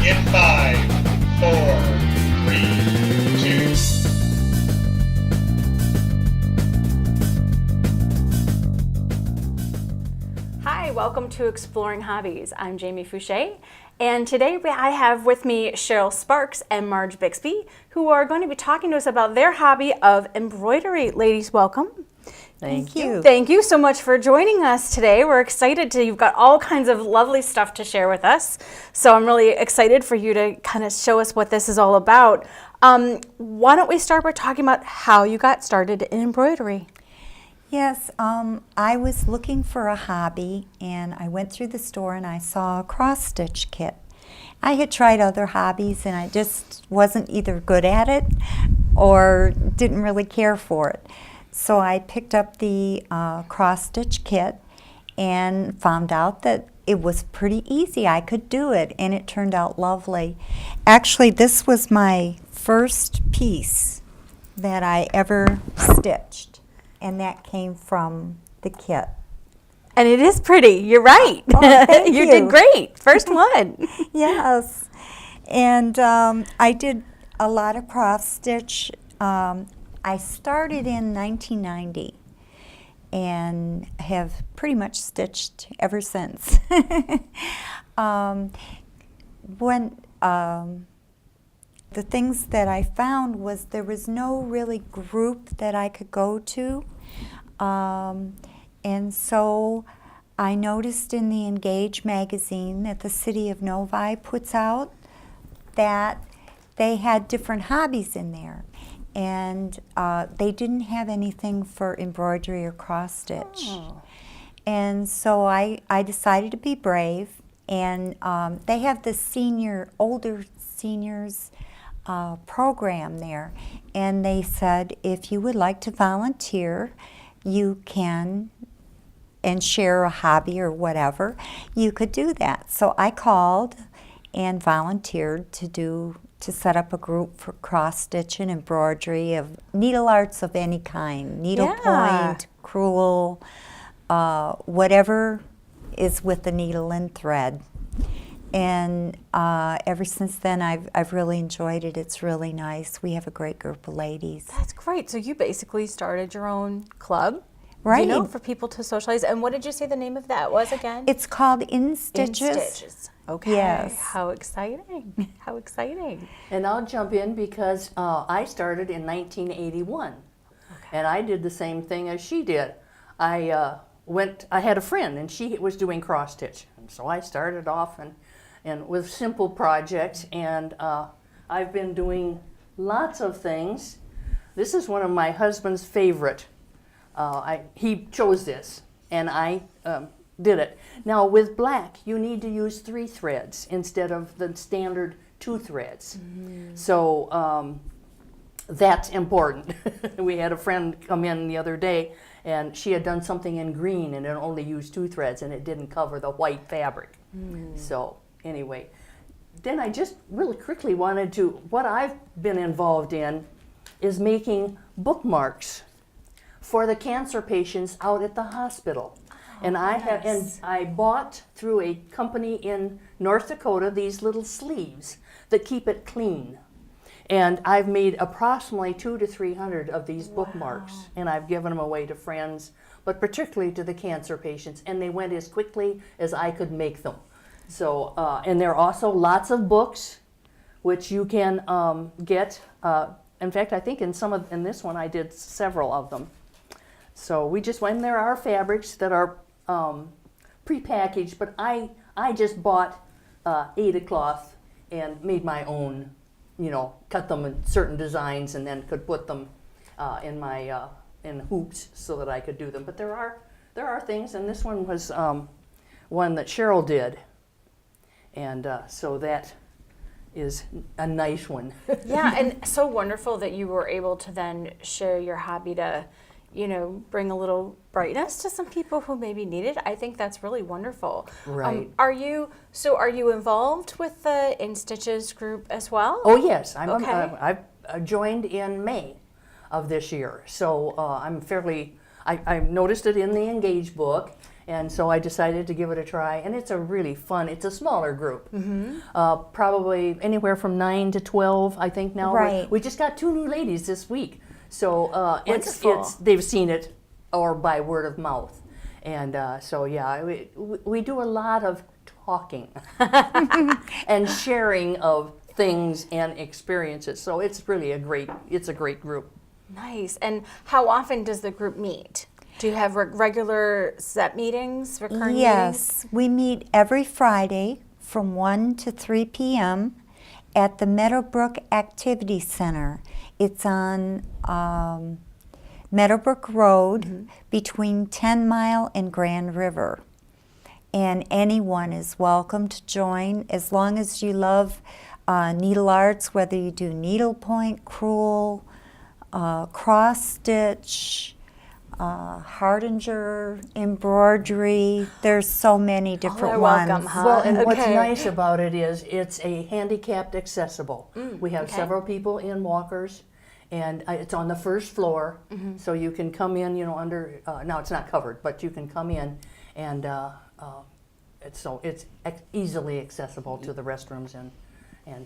in 5, 4, 3, 2. Hi, welcome to Exploring Hobbies. I'm Jamie Fouché, and today I have with me Cheryl Sparks and Marge Bixby, who are going to be talking to us about their hobby of embroidery. Ladies, welcome. Thank you. Thank you so much for joining us today. We're excited you've got all kinds of lovely stuff to share with us. So I'm really excited for you to kind of show us what this is all about. Why don't we start by talking about how you got started in embroidery? Yes, I was looking for a hobby, and I went through the store and I saw a cross-stitch kit. I had tried other hobbies and I just wasn't either good at it or didn't really care for it. So I picked up the cross-stitch kit and found out that it was pretty easy. I could do it, and it turned out lovely. Actually, this was my first piece that I ever stitched, and that came from the kit. And it is pretty. You're right. Oh, thank you did great. First one. Yes. And I did a lot of cross-stitch. I started in 1990 and have pretty much stitched ever since. The things that I found was there was no really group that I could go to. And so I noticed in the Engage magazine that the city of Novi puts out that they had different hobbies in there. And they didn't have anything for embroidery or cross-stitch. Oh. And so I decided to be brave, and they have the older seniors program there, and they said if you would like to volunteer, you can, and share a hobby or whatever, you could do that. So I called and volunteered to set up a group for cross-stitch and embroidery of needle arts of any kind, needlepoint, crewel, whatever is with the needle and thread. And ever since then, I've really enjoyed it. It's really nice. We have a great group of ladies. That's great. So you basically started your own club, right? For people to socialize. And what did you say the name of that was again? It's called In Stitches. In Stitches. Okay. Yes. How exciting. How exciting. And I'll jump in because I started in 1981. Okay. And I did the same thing as she did. I had a friend and she was doing cross-stitch. And so I started off and with simple projects, and I've been doing lots of things. This is one of my husband's favorite. He chose this, and I did it. Now with black, you need to use 3 threads instead of the standard 2 threads. Mm-hmm. So that's important. We had a friend come in the other day, and she had done something in green and it only used 2 threads, and it didn't cover the white fabric. Mm. So anyway, then I just really quickly wanted to, what I've been involved in is making bookmarks for the cancer patients out at the hospital. And I bought through a company in North Dakota these little sleeves that keep it clean. And I've made approximately 200 to 300 of these bookmarks, and I've given them away to friends, but particularly to the cancer patients, and they went as quickly as I could make them. So, and there are also lots of books which you can get. In fact, I think in this one I did several of them. So when there are fabrics that are pre-packaged, but I just bought Aida cloth and made my own, cut them in certain designs and then could put them in my in hoops so that I could do them. But there are things, and this one was one that Cheryl did, and so that is a nice one. Yeah, and so wonderful that you were able to then share your hobby to bring a little brightness to some people who maybe need it. I think that's really wonderful. Right. Are you involved with the In Stitches group as well? Oh yes, Okay. I joined in May of this year. So I noticed it in the Engage book, And so I decided to give it a try, and it's a really fun, it's a smaller group. Probably anywhere from 9 to 12, I think now. Right. We just got 2 new ladies this week. So Wonderful. they've seen it or by word of mouth. And so yeah, we do a lot of talking and sharing of things and experiences. So it's really a great group. Nice. And how often does the group meet? Do you have regular set meetings, recurring meetings? Yes, we meet every Friday from 1 to 3 p.m. at the Meadowbrook Activity Center. It's on Meadowbrook Road between 10 Mile and Grand River. And anyone is welcome to join as long as you love needle arts, whether you do needlepoint, crewel, cross-stitch, hardanger, embroidery. There's so many different are ones. welcome, huh? Well, and what's Okay. nice about it is it's a handicapped accessible. We have several people in walkers, and it's on the first floor, so you can come in, under, now it's not covered, but you can come in, and it's easily accessible to the restrooms and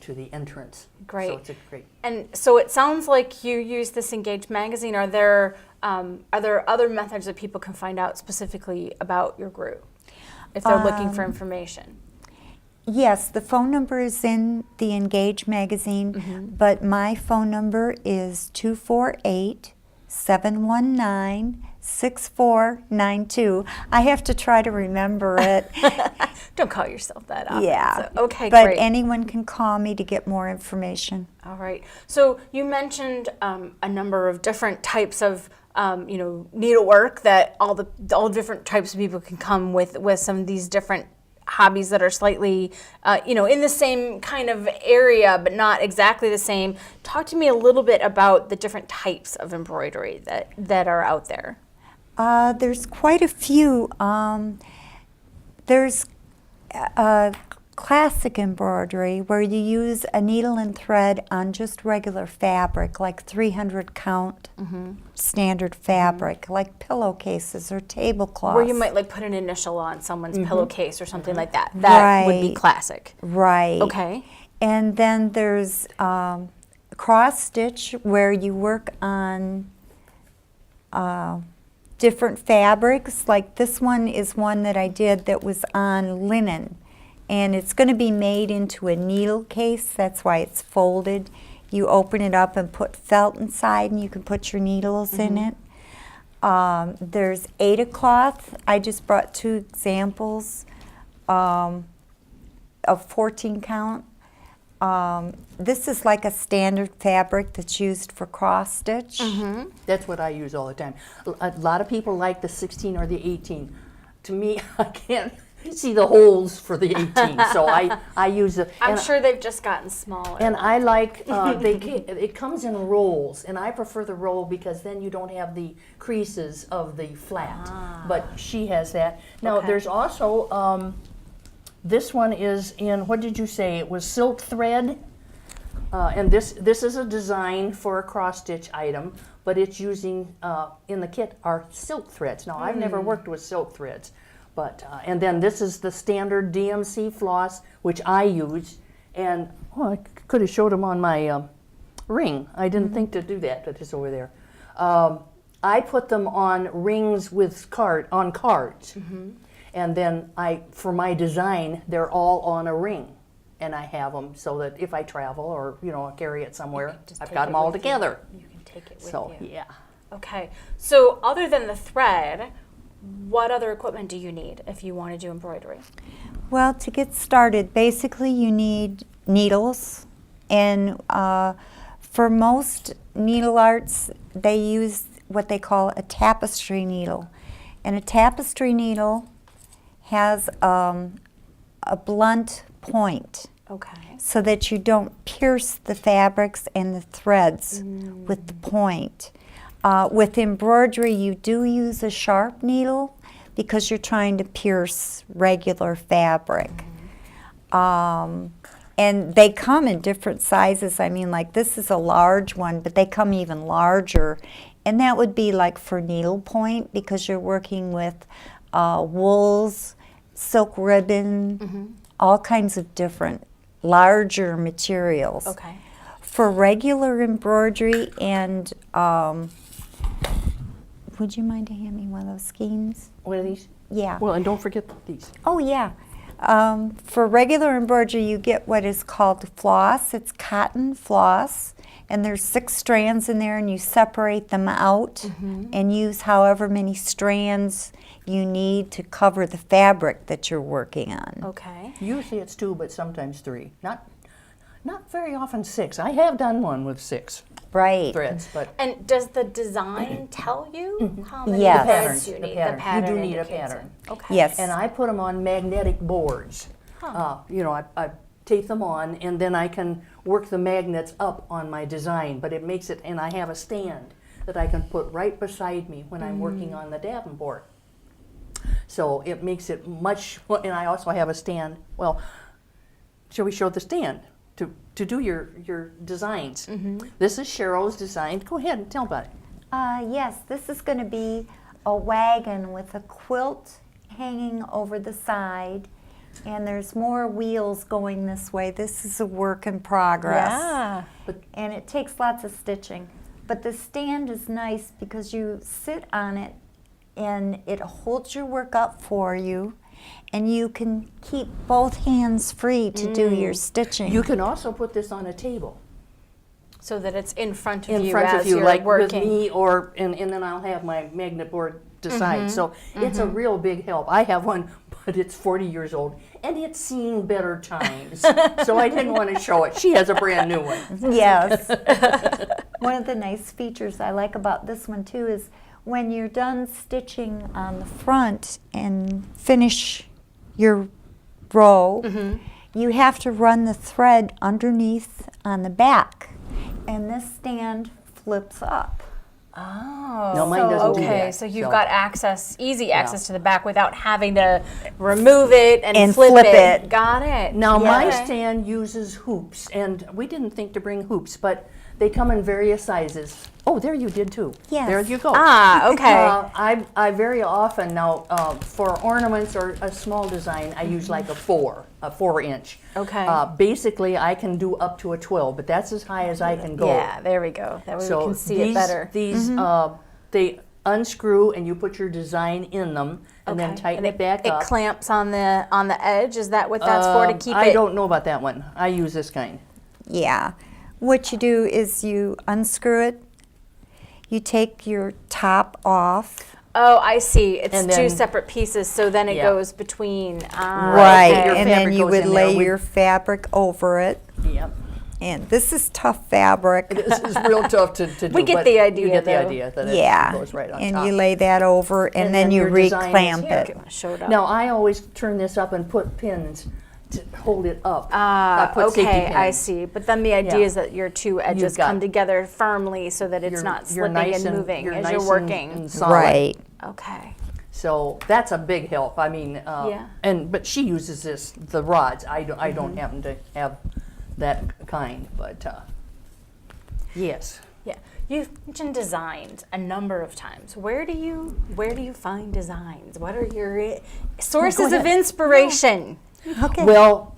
to the entrance. Great. So it's a great. And so it sounds like you use this Engage magazine. Are there other methods that people can find out specifically about your group if they're looking for information? Yes, the phone number is in the Engage magazine, but my phone number is 248-719-6492. I have to try to remember it. Don't call yourself that up. Yeah. So, okay, but great. anyone can call me to get more information. All right. So you mentioned a number of different types of needlework that all different types of people can come with some of these different hobbies that are slightly in the same kind of area but not exactly the same. Talk to me a little bit about the different types of embroidery that are out there. There's quite a few. There's classic embroidery where you use a needle and thread on just regular fabric, like 300 count standard fabric, like pillowcases or tablecloths. Where you might like put an initial on someone's pillowcase or something like that. That would be Right. classic. Right. Okay. And then there's cross-stitch where you work on different fabrics. Like this one is one that I did that was on linen. And it's going to be made into a needle case. That's why it's folded. You open it up and put felt inside, and you can put your needles in it. There's Ada cloth. I just brought 2 examples of 14 count. This is like a standard fabric that's used for cross-stitch. That's what I use all the time. A lot of people like the 16 or the 18. To me, I can't see the holes for the 18, so I use the. I'm sure they've just gotten smaller. And I like, it comes in rolls, and I prefer the roll because then you don't have the creases of the flat. But she has that. Now, Okay. there's also, this one is in, what did you say? It was silk thread. And this is a design for a cross-stitch item, but it's using, in the kit, are silk threads. Now, I've never worked with silk threads. But, and then this is the standard DMC floss, which I use. And I could have showed them on my ring. I didn't think to do that, but it's over there. I put them on rings with cards. And then for my design, they're all on a ring. And I have them so that if I travel or, carry it somewhere, just I've take got it them all with you. together. You can take it with So, you. yeah. Okay. So other than the thread, what other equipment do you need if you want to do embroidery? Well, to get started, basically you need needles, and for most needle arts, they use what they call a tapestry needle. And a tapestry needle has a blunt point Okay. so that you don't pierce the fabrics and the threads with the point. With embroidery, you do use a sharp needle because you're trying to pierce regular fabric. And they come in different sizes. I mean, like this is a large one, but they come even larger. And that would be like for needlepoint because you're working with wools, silk ribbon, all kinds of different larger materials. Okay. For regular embroidery and, would you mind to hand me one of those skeins? What are these? Yeah. Well, and don't forget these. Oh, yeah. For regular embroidery, you get what is called floss. It's cotton floss, and there's 6 strands in there, and you separate them out and use however many strands you need to cover the fabric that you're working on. Okay. Usually it's 2, but sometimes 3. Not very often 6. I have done one with 6 Right. threads, but And does the design tell you how many Yes. threads you The need? pattern. The pattern You do need a indicates pattern. it. Okay. Yes. and I put them on magnetic boards. You know, I tape them on, and then I can work the magnets up on my design. But it makes it, and I have a stand that I can put right beside me when I'm working on the Davenport. So it makes it much. And I also have a stand. Well, shall we show the stand to do your designs? This is Cheryl's design. Go ahead and tell about it. Yes, this is going to be a wagon with a quilt hanging over the side, and there's more wheels going this way. This is a work in progress. Yeah. And it takes lots of stitching. But the stand is nice because you sit on it and it holds your work up for you, and you can keep both hands free to do your stitching. You can also put this on a table So that it's in front of in you front as of you, you're like working. with me, or and then I'll have my magnet board to side. So it's a real big help. I have one, but it's 40 years old, and it's seen better times. So I didn't want to show it. She has a brand new one. Yes. One of the nice features I like about this one too is when you're done stitching on the front and finish your row, you have to run the thread underneath on the back, and this stand flips up. Oh, No, mine doesn't do okay. that, So you've so- got easy access to the back without having to remove it and, flip it. Got it. Now my Okay. stand uses hoops, and we didn't think to bring hoops, but they come in various sizes. Oh, there you did too. Yes. There you go. Ah, okay. I very often now for ornaments or a small design, I use like a 4-inch. Okay. Basically, I can do up to a 12, but that's as high as I can go. Yeah, there we go. That way we can see it better. These they unscrew, and you put your design in them, and then Okay. tighten And it back up. It clamps on the edge. Is that what that's for, to keep I it? don't know about that one. I use this kind. Yeah. What you do is you unscrew it, you take your top off. Oh, I see. It's And 2 then- separate pieces, so then it Yeah. goes between. Right, Your and then fabric you goes would in there lay with- your fabric over it. Yep. And this is tough fabric. This is real tough to do. We get but the idea, You get the though. idea that it Yeah, goes right on and top. you lay that over, and then you your design is reclamp here. it. Okay, show it up. Now I always turn this up and put pins to hold it up. I Ah, put safety okay, I pins. see. But then the idea Yeah. is that your 2 edges got- come together firmly so that it's not You're slipping nice and moving as nice you're working. And solid. Right. Okay. So that's a big help. I mean, Yeah. but she uses the rods. I don't Mm-hmm. happen to have that kind, but yes. Yeah. You've mentioned designs a number of times. Where do you find designs? What are your sources of ahead. inspiration? Okay. Well,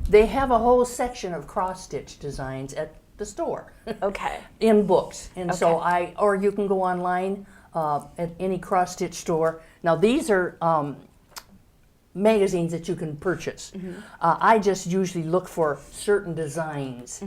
they have a whole section of cross-stitch designs at the store. Okay. In books, and so Okay. or you can go online at any cross-stitch store. Now these are magazines that you can purchase. Mm-hmm. I just usually look for certain designs,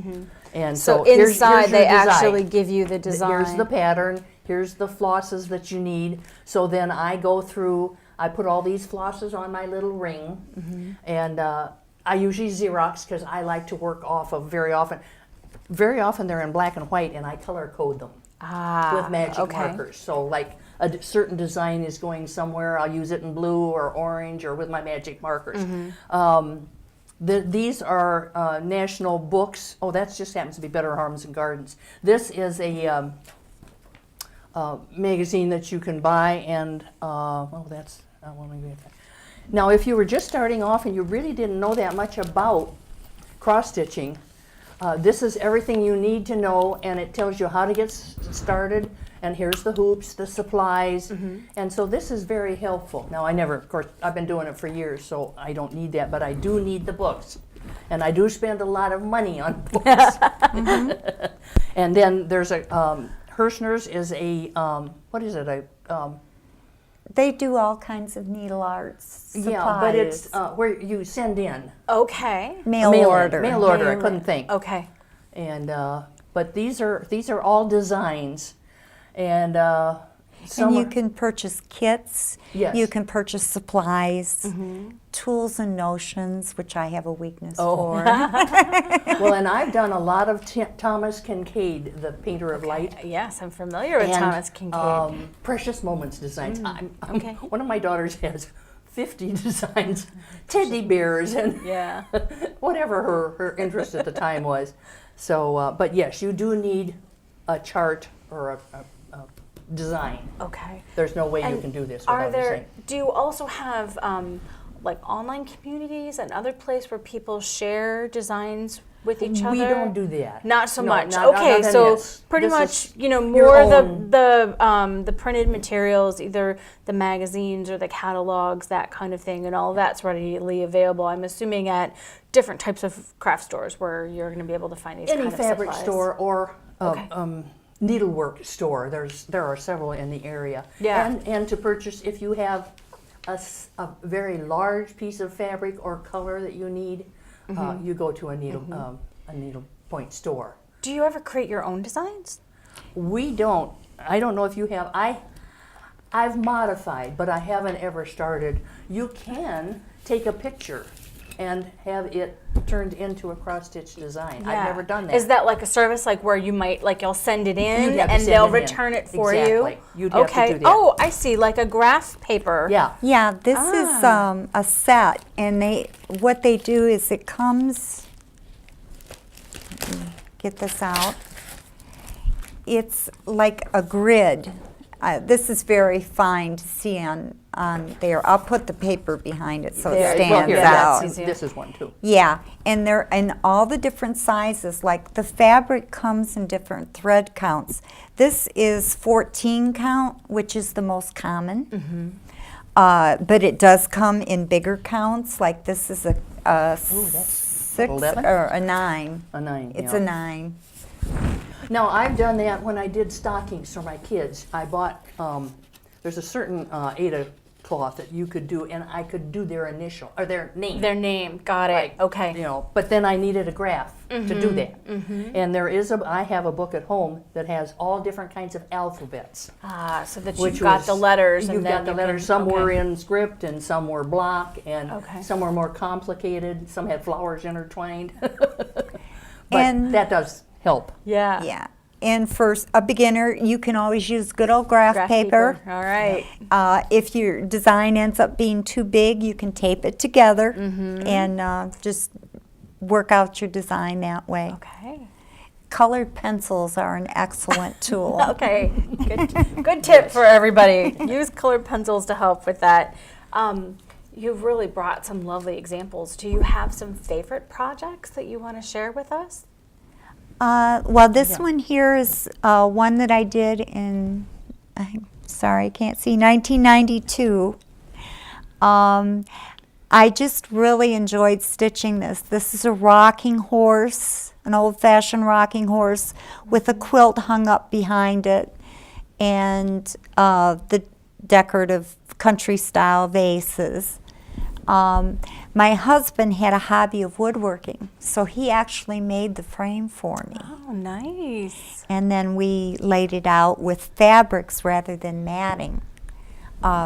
and So here's inside your they design. actually give you the design. Here's the pattern. Here's the flosses that you need. So then I go through. I put all these flosses on my little ring, and I usually Xerox because I like to work off of very often. Very often they're in black and white, and I color code them with magic okay. markers. So like certain design is going somewhere, I'll use it in blue or orange or with my magic markers. These are national books. Oh, that just happens to be Better Homes and Gardens. This is a magazine that you can buy, and that's I want to get that. Now, if you were just starting off and you really didn't know that much about cross stitching, This is everything you need to know, and it tells you how to get started. And here's the hoops, the supplies, and so this is very helpful. Now, of course, I've been doing it for years, so I don't need that, but I do need the books. And I do spend a lot of money on books. And then there's a, Hirschner's is a, what is it, They do all kinds of needle arts supplies. yeah, but it's where you send in. Okay. mail order. Mail order, I couldn't think. Okay. And, but these are all designs. And And you can purchase kits. Yes. You can purchase supplies, tools and notions, which I have a weakness for. well, and I've done a lot of Thomas Kincaid, the painter of light. Yes, I'm familiar with And, Thomas Kincaid. Precious Moments designs. okay. One of my daughters has 50 designs, teddy bears, and Yeah. whatever her interest at the time was. So, but yes, you do need a chart or a design. Okay. There's no way you And can do this Are without there? design. Do you also have like online communities, another place where people share designs with each other? We don't do that. Not so No, much. not Okay, in so this. pretty This much, is you know, your more own- the printed materials, either the magazines or the catalogs, that kind of thing, and all that's readily available. I'm assuming at different types of craft stores where you're going to be able to find these Any kind of fabric supplies. store or Okay. needlework store. There are several in the area. Yeah. And to purchase, if you have a very large piece of fabric or color that you need, you go to a needle point store. Do you ever create your own designs? We don't. I don't know if you have. I've modified, but I haven't ever started. You can take a picture and have it turned into a cross-stitch design. I've never done that. Is that like a service, like where you might, like you'll send it in You'd have to and send they'll it in. return it for Exactly. you? You'd have to Okay. do that. Oh, I see, like a graph paper. Yeah. Yeah, this is a set, and what they do is it comes. Let me get this out. It's like a grid. This is very fine to see on there. I'll put the paper behind it so There. it Well, stands here, out. that's easier. This is one too. Yeah, and they're in all the different sizes. Like the fabric comes in different thread counts. This is 14 count, which is the most common. But it does come in bigger counts. Like this is a that's 6 11? or a 9. A 9. It's yeah. a 9. Now, I've done that when I did stockings for my kids. I bought, there's a certain Ada cloth that you could do, and I could do their initial, or their name. Their name, got it. Like, Okay. You know, but then I needed a graph to do that. And I have a book at home that has all different kinds of alphabets. So that Which you've got was- the letters. You've and got then the you letters. can- Some were okay. in script, and some were block, and Okay. some were more complicated. Some had flowers intertwined. But And- that does help. Yeah. Yeah. And for a beginner, you can always use good old graph, Graph paper. All right. If your design ends up being too big, you can tape it together and just work out your design that way. Okay. Colored pencils are an excellent tool. Okay. Good tip for everybody. Use colored pencils to help with that. You've really brought some lovely examples. Do you have some favorite projects that you want to share with us? Well, this one here is one that I did in, I'm sorry, I can't see, 1992. I just really enjoyed stitching this. This is a rocking horse, an old-fashioned rocking horse with a quilt hung up behind it and the decorative country-style vases. My husband had a hobby of woodworking, so he actually made the frame for me. Oh, nice. And then we laid it out with fabrics rather than matting.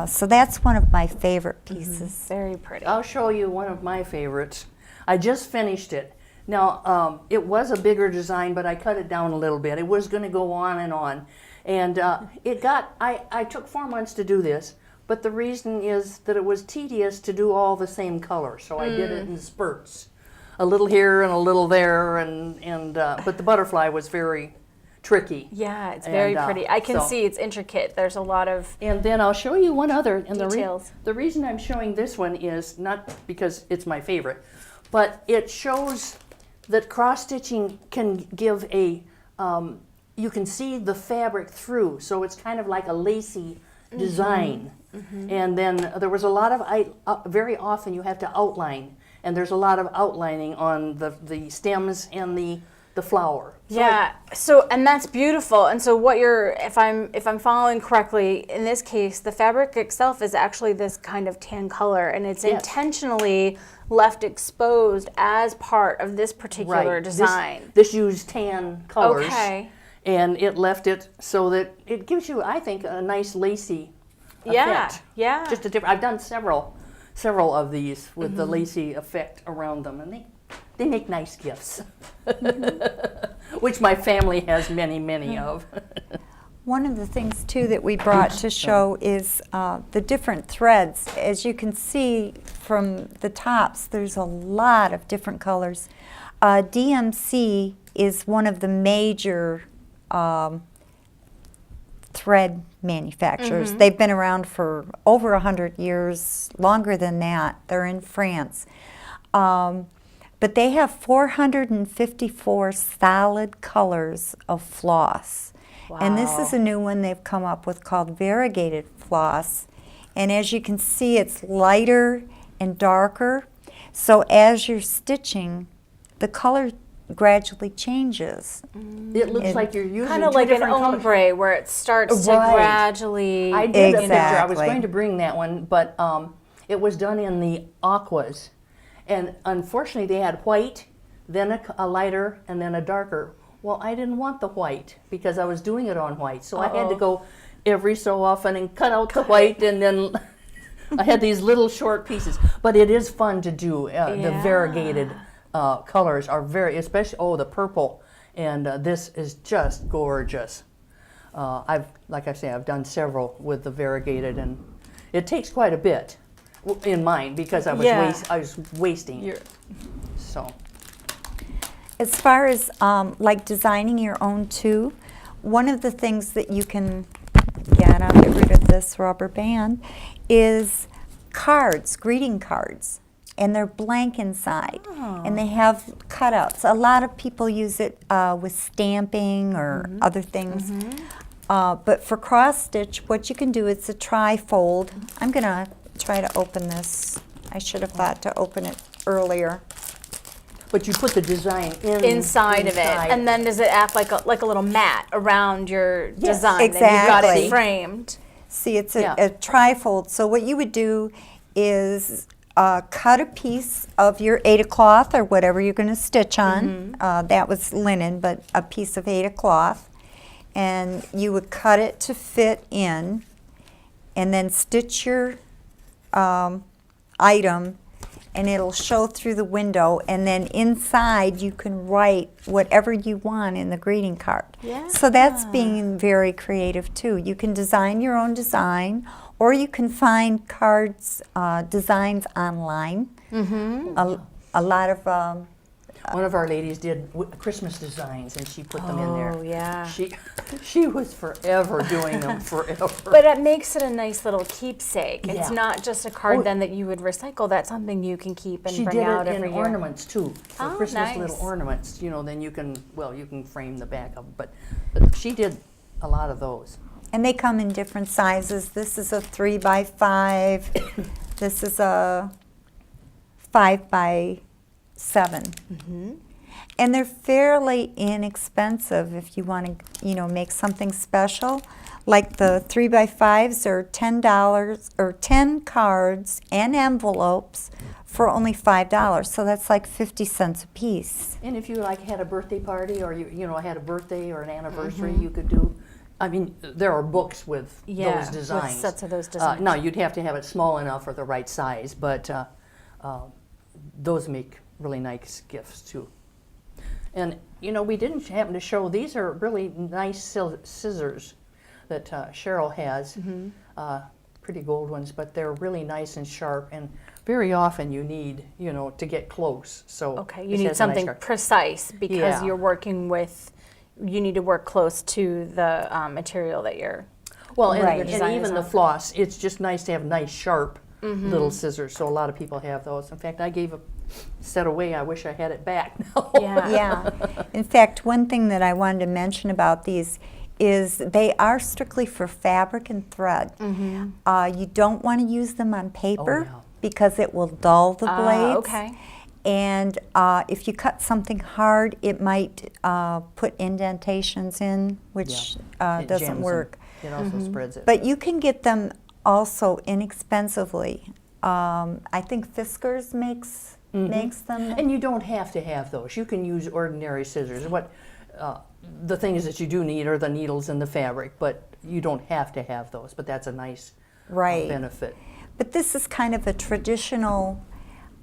So that's one of my favorite pieces. Very pretty. I'll show you one of my favorites. I just finished it. Now, it was a bigger design, but I cut it down a little bit. It was going to go on. And I took 4 months to do this, but the reason is that it was tedious to do all the same color, so I did it in spurts. A little here and a little there, but the butterfly was very tricky. Yeah, it's very And, pretty. I can so- see it's intricate. There's a lot of And then I'll show you one other. And Details. the reason I'm showing this one is not because it's my favorite, but it shows that cross-stitching can give a, you can see the fabric through, so it's kind of like a lacy design. And then there was a lot of, very often you have to outline, and there's a lot of outlining on the stems and the flower. So Yeah. So, and that's beautiful. And so what you're, if I'm following correctly, in this case, the fabric itself is actually this kind of tan color, and it's Yes. intentionally left exposed as part of this particular Right. design. This used tan colors. Okay. And it left it so that it gives you, I think, a nice lacy Yeah. effect. Yeah. Just a different. I've done several of these with the lacy effect around them, and they make nice gifts, which my family has many of. One of the things too that we brought to show is the different threads. As you can see from the tops, there's a lot of different colors. DMC is one of the major thread manufacturers. They've been around for over 100 years, longer than that. They're in France. But they have 454 solid colors of floss. And this is a new one they've come up with called variegated floss. And as you can see, it's lighter and darker. So as you're stitching, the color gradually changes. It looks like you're using Kind of two like an different colors. ombre where it starts to Right. gradually. I did a picture. I was Exactly. going to bring that one, but it was done in the aquas. And unfortunately, they had white, then a lighter, and then a darker. Well, I didn't want the white because I was doing it on white. So I had to go every so often and cut out the white, and then I had these little short pieces. But it is fun to do. The variegated colors are very, especially, the purple. And this is just gorgeous. Like I say, I've done several with the variegated, and it takes quite a bit in mine because I was wasting. So. As far as like designing your own too, one of the things that you can get, I'll get rid of this rubber band, is cards, greeting cards. And they're blank inside. And they have cutouts. A lot of people use it with stamping or other things. But for cross-stitch, what you can do is a tri-fold. I'm going to try to open this. I should have thought to open it earlier. But you put the design inside of it, and then does it act like a little mat around your design? Then you've got exactly. it framed. See, it's a tri-fold. So what you would do is cut a piece of your Aida cloth or whatever you're going to stitch on. That was linen, but a piece of Aida cloth. And you would cut it to fit in, and then stitch your item, and it'll show through the window. And then inside you can write whatever you want in the greeting card. Yeah. So that's being very creative too. You can design your own design, or you can find cards, designs online. A lot of one of our ladies did Christmas designs, and she put them in there. Oh, yeah. She was forever doing them, forever. But it makes it a nice little keepsake. It's Yeah. not just a card then that you would recycle. That's something you can keep and She bring did out it every in year. ornaments too, for Oh, Christmas nice. little ornaments. Then you can frame the back of them. But she did a lot of those. and they come in different sizes. This is a 3x5. This is a 5x7. And they're fairly inexpensive if you want to, make something special. Like the 3x5s are $10 or 10 cards and envelopes for only $5. So that's like 50 cents a piece. And if you had a birthday party, or you had a birthday or an anniversary, you could do. I mean, there are books with those designs. with sets of those designs. Now you'd have to have it small enough or the right size, but those make really nice gifts too. And we didn't happen to show, these are really nice scissors that Cheryl has, pretty gold ones, but they're really nice and sharp, and very often you need, to get close. So Okay, you this need has a nice something sharp- precise because Yeah. you're working with, you need to work close to the material that you're. Well, and, Right. and Design is even the on. floss, it's just nice to have nice, sharp little scissors. So a lot of people have those. In fact, I gave set away. I wish I had it back now. Yeah. Yeah. In fact, one thing that I wanted to mention about these is they are strictly for fabric and thread. You don't want to use them on paper yeah. because it will dull the blades. Okay. And if you cut something hard, it might put indentations in, which It doesn't jams them. work. It also spreads it. But you can get them also inexpensively. I think Fiskars makes them. And you don't have to have those. You can use ordinary scissors. What the thing is that you do need are the needles and the fabric, but you don't have to have those. But that's a nice Right. benefit. But this is kind of a traditional,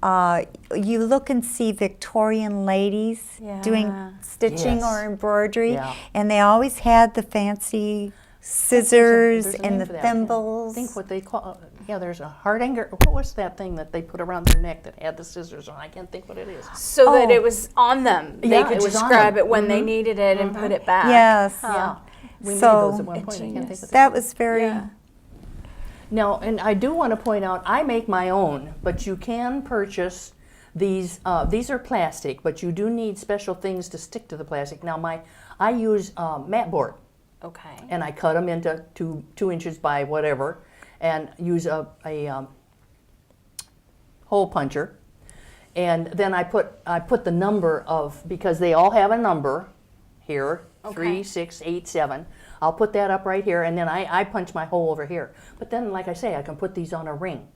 you look and see Victorian ladies doing Yeah. stitching Yes. or embroidery, Yeah. and they always had the fancy scissors There's a and name the for that. thimbles. I think what they call, there's a heart anger. What was that thing that they put around their neck that had the scissors on? I can't think what it is. So that Oh. it was on them. They Yeah, could it was just on grab them. it when they needed it and put it back. Yes. Yeah. We made So- those at one point. I can't think Ingenious. what That was very, Yeah. Now, and I do want to point out, I make my own, but you can purchase these. These are plastic, but you do need special things to stick to the plastic. Now, I use mat board, Okay. and I cut them into 2 inches by whatever, and use a hole puncher, and then I put the number of, because they all have a number here, Okay. 3, 6, 8, 7. I'll put that up right here, and then I punch my hole over here. But then, like I say, I can put these on a ring.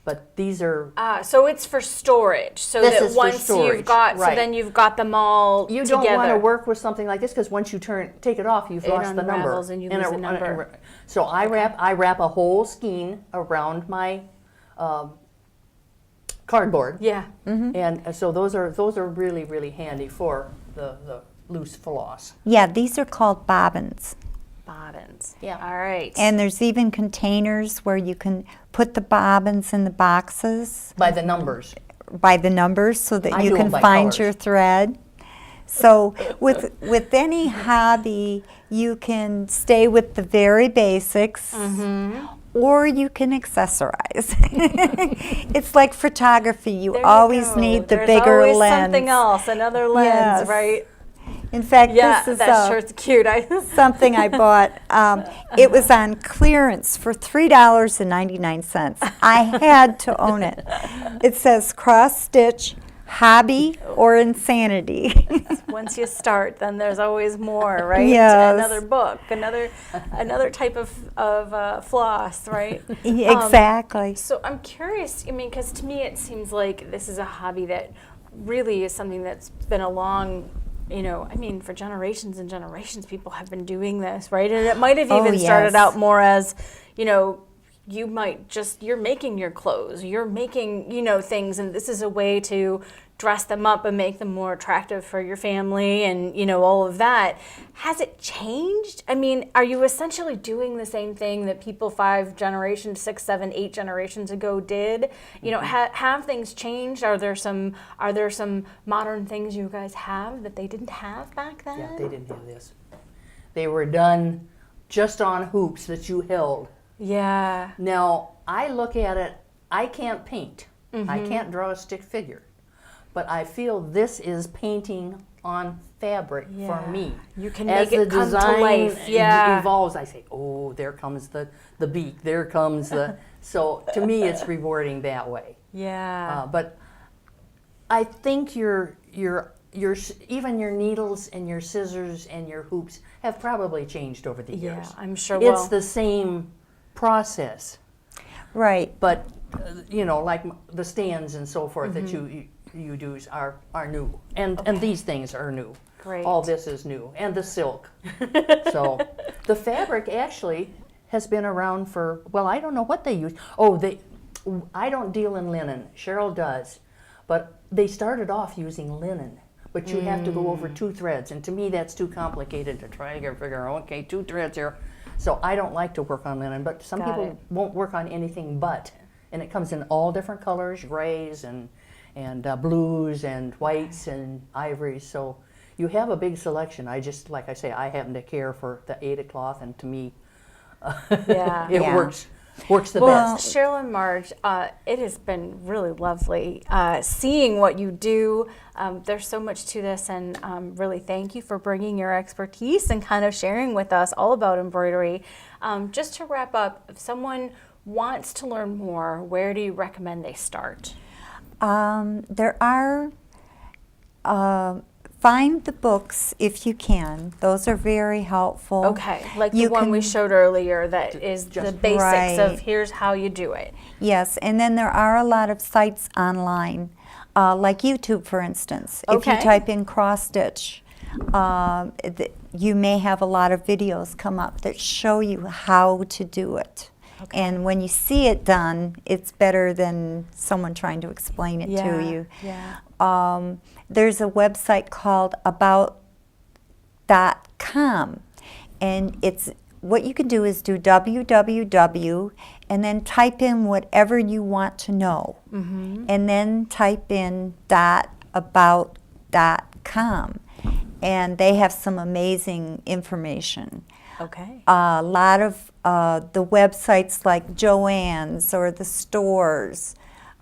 But these are, So it's for storage. So This that is for once storage, you've got, so right. then you've got them all you together. don't want to work with something like this, because once you take it off, you've It lost the number. unravels and you lose the number. So I wrap a whole skein around my cardboard. Yeah. And so those are really, really handy for the loose floss. yeah, these are called bobbins. Bobbins. Yeah. All right. And there's even containers where you can put the bobbins in the boxes By the numbers. by the numbers so that I you do 'em can by find colors. your thread. So with any hobby, you can stay with the very basics, or you can accessorize. It's like photography; you There you always go. need the There's bigger always lens. something else, another lens, Yes. right? In fact, Yeah, this is that shirt's cute. something I bought. It was on clearance for $3.99. I had to own it. It says Cross-Stich, Hobby, or Insanity. Once you start, then there's always more, right? Yes. Another book, another type of floss, right? Exactly. So I'm curious. I mean, because to me it seems like this is a hobby that really is something that's been a long, I mean, for generations and generations, people have been doing this, right? And it might have Oh, even started yes. out more as, you're making your clothes, you're making, things, and this is a way to dress them up and make them more attractive for your family and, all of that. Has it changed? I mean, are you essentially doing the same thing that people 5 generations, 6, 7, 8 generations ago did? Have things changed? Are there some modern things you guys have that they didn't have back then? Yeah, they didn't have this. They were done just on hoops that you held. Yeah. Now, I look at it, I can't paint. I can't draw a stick figure. But I feel this is painting on fabric for me. You can As make it the come to design life. Yeah. evolves, I say, oh, there comes the beak, there comes the... So to me, it's rewarding that way. Yeah. But I think even your needles and your scissors and your hoops have probably changed over the years. Yeah, I'm sure. It's the same process, Right. but like the stands and so forth that you do are new, and these things are new. Great. All this is new, and the silk. So the fabric actually has been around for, well, I don't know what they use. I don't deal in linen. Cheryl does, but they started off using linen. But you have to go over 2 threads, and to me that's too complicated to try to figure out, okay, 2 threads here. So I don't like to work on linen, but some Got people it. won't work on anything but. And it comes in all different colors, grays and blues and whites and ivories. So you have a big selection. Like I say, I happen to care for the Aida cloth, and to me, Yeah. it Yeah. works works the Well, best. Cheryl and Marge, it has been really lovely seeing what you do. There's so much to this, and really thank you for bringing your expertise and kind of sharing with us all about embroidery. Just to wrap up, if someone wants to learn more, where do you recommend they start? There are, find the books if you can. Those are very helpful. Okay, like the You one we can- showed earlier that is the Just- basics Right. of here's how you do it. Yes, and then there are a lot of sites online, like YouTube, for instance. If you Okay. type in cross-stitch, you may have a lot of videos come up that show you how to do it. Okay. And when you see it done, it's better than someone trying to explain it to you. Yeah. There's a website called about.com, and it's what you can do is do www and then type in whatever you want to know, and then type in .about.com, and they have some amazing information. Okay. A lot of the websites like Joann's or the stores,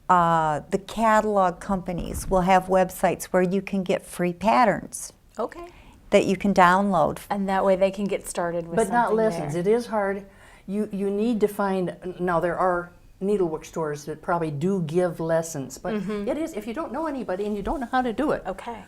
the catalog companies will have websites where you can get free patterns Okay. that you can download. And that way they can get started with But not something lessons. there. It is hard. You need to find, now there are needlework stores that probably do give lessons, but it is, if you don't know anybody and you don't know how to do it. Okay.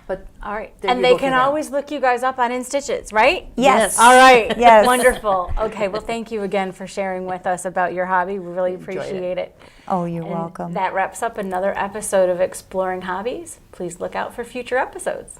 But All right. there And you they go for can that. always look you guys up on InStitches, right? Yes. All right. Yes. Wonderful. Okay. Well, thank you again for sharing with us about your hobby. We really Enjoyed it. appreciate it. Oh, you're And welcome. that wraps up another episode of Exploring Hobbies. Please look out for future episodes.